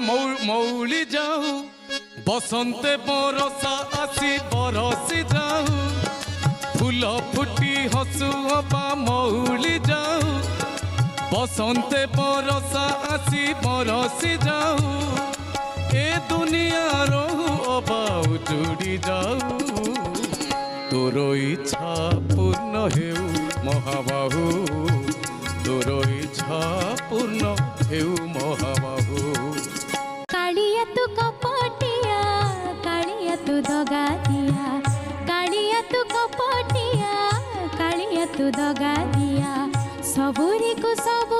মৌলি যাও বসন্তে বরসা আসি বরসি যাও ফুল ফুটি হসু অবা মৌলি যাও বসন্তে বরসা আসি বরসি যাও এ দুনিয়া রহু অবা উজুড়ি যাও তোর ইচ্ছা পূর্ণ হেউ মহাবাহু তোর ইচ্ছা পূর্ণ হেউ মহাবাহু কালিয়া তু কপটিয়া কালিয়া তু দগা দিয়া কালিয়া তু কপটিয়া কালিয়া তু দগা দিয়া সবুরি কু সবু